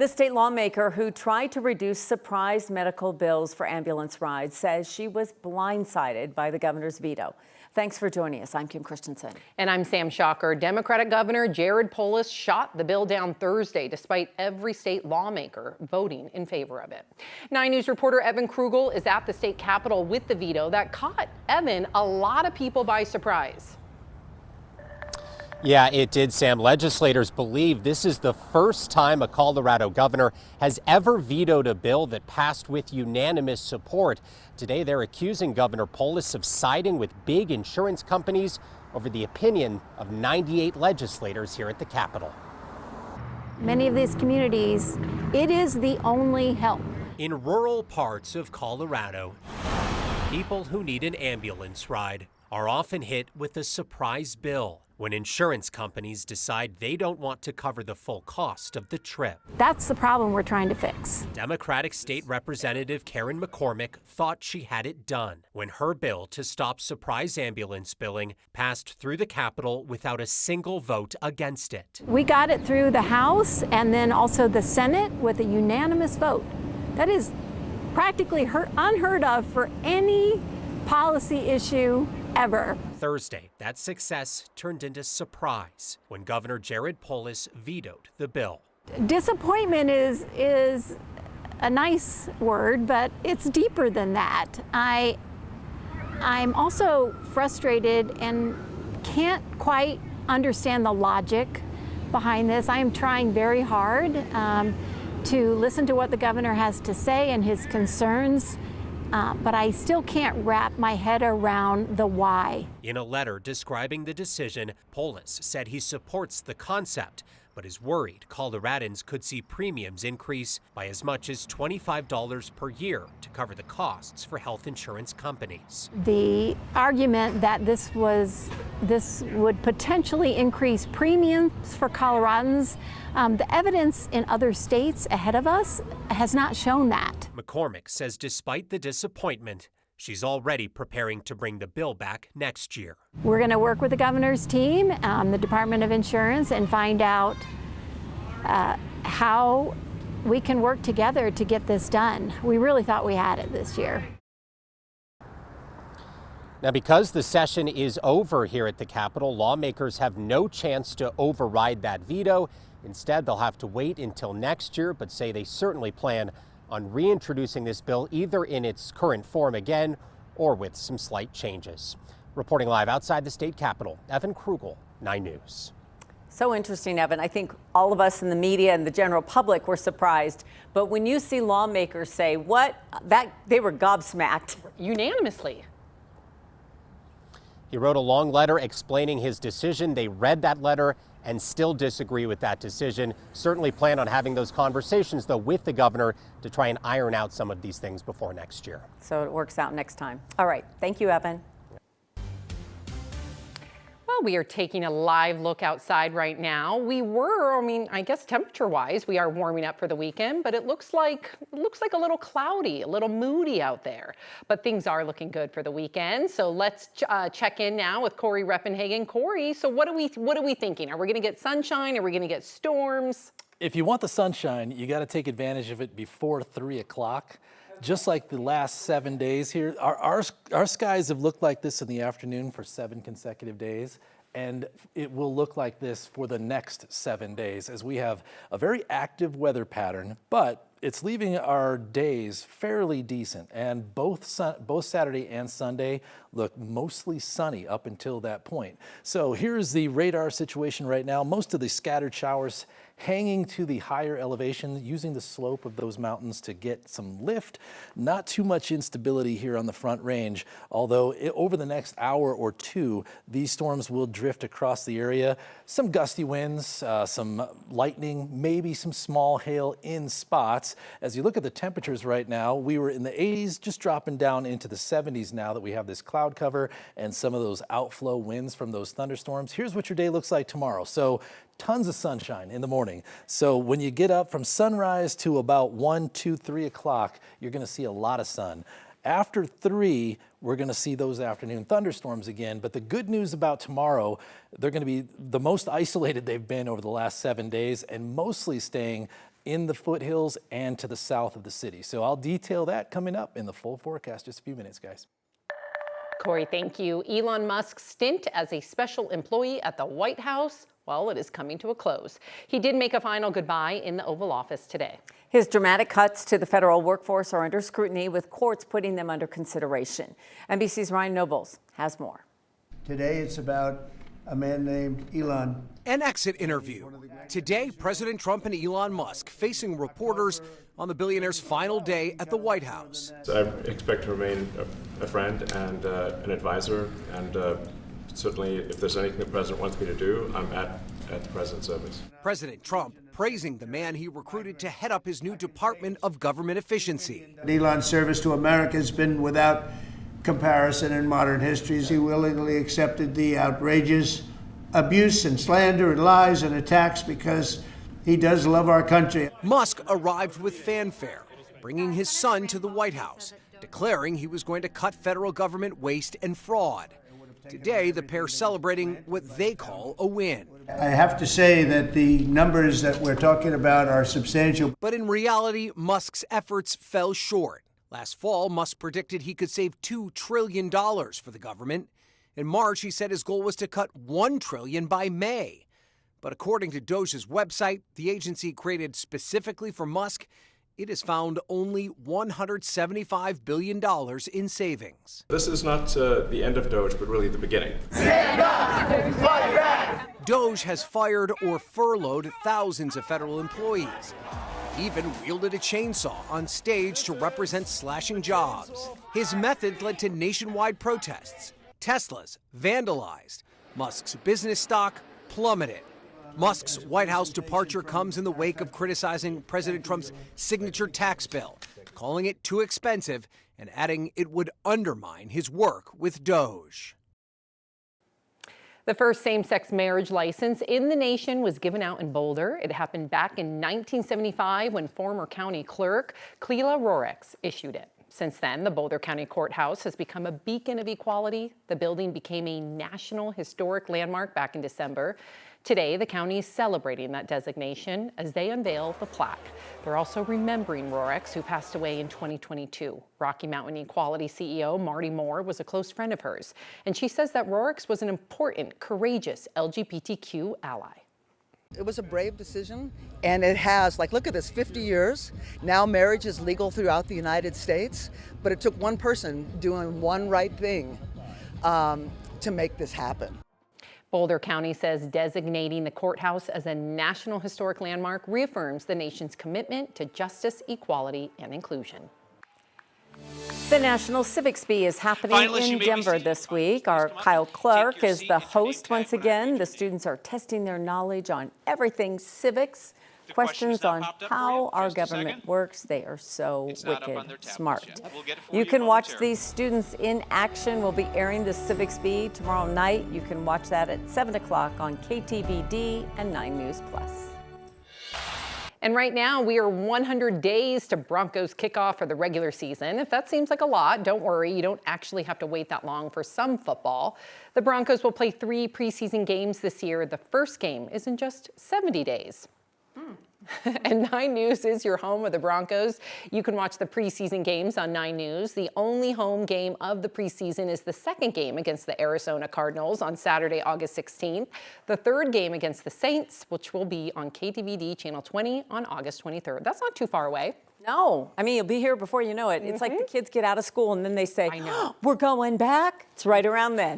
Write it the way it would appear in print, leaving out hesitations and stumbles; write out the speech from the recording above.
The state lawmaker who tried to reduce surprise medical bills for ambulance rides says she was blindsided by the governor's veto. Thanks for joining us. I'm Kim Christensen. And I'm Sam Shocker. Democratic Governor Jared Polis shot the bill down Thursday, despite every state lawmaker voting in favor of it. 9 News reporter Evan Krugel is at the state capitol with the veto that caught, Evan, a lot of people by surprise. Yeah, it did, Sam. Legislators believe this is the first time a Colorado governor has ever vetoed a bill that passed with unanimous support. Today, they're accusing Governor Polis of siding with big insurance companies over the opinion of 98 legislators here at the Capitol. Many of these communities, it is the only help. In rural parts of Colorado, people who need an ambulance ride are often hit with a surprise bill when insurance companies decide they don't want to cover the full cost of the trip. That's the problem we're trying to fix. Democratic State Representative Karen McCormick thought she had it done when her bill to stop surprise ambulance billing passed through the Capitol without a single vote against it. We got it through the House and then also the Senate with a unanimous vote. That is practically unheard of for any policy issue ever. Thursday, that success turned into surprise when Governor Jared Polis vetoed the bill. Disappointment is a nice word, but it's deeper than that. I'm also frustrated and can't quite understand the logic behind this. I am trying very hard to listen to what the governor has to say and his concerns. But I still can't wrap my head around the why. In a letter describing the decision, Polis said he supports the concept, but is worried Coloradans could see premiums increase by as much as $25 per year to cover the costs for health insurance companies. The argument that this would potentially increase premiums for Coloradans, the evidence in other states ahead of us has not shown that. McCormick says despite the disappointment, she's already preparing to bring the bill back next year. We're going to work with the governor's team, the Department of Insurance, and find out how we can work together to get this done. We really thought we had it this year. Now, because the session is over here at the Capitol, lawmakers have no chance to override that veto. Instead, they'll have to wait until next year, but say they certainly plan on reintroducing this bill either in its current form again or with some slight changes. Reporting live outside the state capitol, Evan Krugel, 9 News. So interesting, Evan. I think all of us in the media and the general public were surprised. But when you see lawmakers say they were gobsmacked. Unanimously. He wrote a long letter explaining his decision. They read that letter and still disagree with that decision. Certainly plan on having those conversations, though, with the governor to try and iron out some of these things before next year. So it works out next time. All right. Thank you, Evan. Well, we are taking a live look outside right now. I guess temperature-wise, we are warming up for the weekend, but it looks like a little cloudy, a little moody out there. But things are looking good for the weekend. So let's check in now with Corey Reppenhagen. Corey, so what are we thinking? Are we going to get sunshine? Are we going to get storms? If you want the sunshine, you got to take advantage of it before 3 o'clock. Just like the last 7 days here, our skies have looked like this in the afternoon for 7 consecutive days, and it will look like this for the next 7 days as we have a very active weather pattern, but it's leaving our days fairly decent, and both Saturday and Sunday look mostly sunny up until that point. So here's the radar situation right now. Most of the scattered showers hanging to the higher elevation, using the slope of those mountains to get some lift. Not too much instability here on the Front Range, although over the next hour or two, these storms will drift across the area. Some gusty winds, some lightning, maybe some small hail in spots. As you look at the temperatures right now, we were in the 80s, just dropping down into the 70s now that we have this cloud cover and some of those outflow winds from those thunderstorms. Here's what your day looks like tomorrow. So tons of sunshine in the morning. So when you get up from sunrise to about 1, 2, 3 o'clock, you're going to see a lot of sun. After 3, we're going to see those afternoon thunderstorms again. But the good news about tomorrow, they're going to be the most isolated they've been over the last 7 days and mostly staying in the foothills and to the south of the city. So I'll detail that coming up in the full forecast. Just a few minutes, guys. Corey, thank you. Elon Musk's stint as a special employee at the White House, well, it is coming to a close. He did make a final goodbye in the Oval Office today. His dramatic cuts to the federal workforce are under scrutiny, with courts putting them under consideration. NBC's Ryan Nobles has more. Today it's about a man named Elon. An exit interview. Today, President Trump and Elon Musk facing reporters on the billionaire's final day at the White House. I expect to remain a friend and an advisor, and certainly if there's anything the president wants me to do, I'm at the president's service. President Trump praising the man he recruited to head up his new Department of Government Efficiency. Elon's service to America has been without comparison in modern history. He willingly accepted the outrageous abuse and slander and lies and attacks because he does love our country. Musk arrived with fanfare, bringing his son to the White House, declaring he was going to cut federal government waste and fraud. Today, the pair celebrating what they call a win. I have to say that the numbers that we're talking about are substantial. But in reality, Musk's efforts fell short. Last fall, Musk predicted he could save $2 trillion for the government. In March, he said his goal was to cut $1 trillion by May. But according to DOGE's website, the agency created specifically for Musk, it has found only $175 billion in savings. This is not the end of DOGE, but really the beginning. DOGE has fired or furloughed thousands of federal employees. He even wielded a chainsaw on stage to represent slashing jobs. His method led to nationwide protests. Teslas vandalized. Musk's business stock plummeted. Musk's White House departure comes in the wake of criticizing President Trump's signature tax bill, calling it too expensive and adding it would undermine his work with DOGE. The first same-sex marriage license in the nation was given out in Boulder. It happened back in 1975 when former county clerk Clela Rorex issued it. Since then, the Boulder County Courthouse has become a beacon of equality. The building became a National Historic Landmark back in December. Today, the county is celebrating that designation as they unveil the plaque. They're also remembering Rorex, who passed away in 2022. Rocky Mountain Equality CEO Marty Moore was a close friend of hers, and she says that Rorex was an important, courageous LGBTQ ally. It was a brave decision, and it has, look at this, 50 years. Now marriage is legal throughout the United States, but it took one person doing one right thing to make this happen. Boulder County says designating the courthouse as a National Historic Landmark reaffirms the nation's commitment to justice, equality, and inclusion. The National Civics Be is happening in Denver this week. Our Kyle Clark is the host once again. The students are testing their knowledge on everything civics, questions on how our government works. They are so wicked smart. You can watch these students in action. We'll be airing the Civics Be tomorrow night. You can watch that at 7 o'clock on KTVD and 9 News Plus. And right now, we are 100 days to Broncos kickoff for the regular season. If that seems like a lot, don't worry. You don't actually have to wait that long for some football. The Broncos will play 3 preseason games this year. The first game is in just 70 days. And 9 News is your home of the Broncos. You can watch the preseason games on 9 News. The only home game of the preseason is the second game against the Arizona Cardinals on Saturday, August 16th. The third game against the Saints, which will be on KTVD Channel 20 on August 23rd. That's not too far away. No, I mean, you'll be here before you know it. It's like the kids get out of school and then they say, we're going back. It's right around then.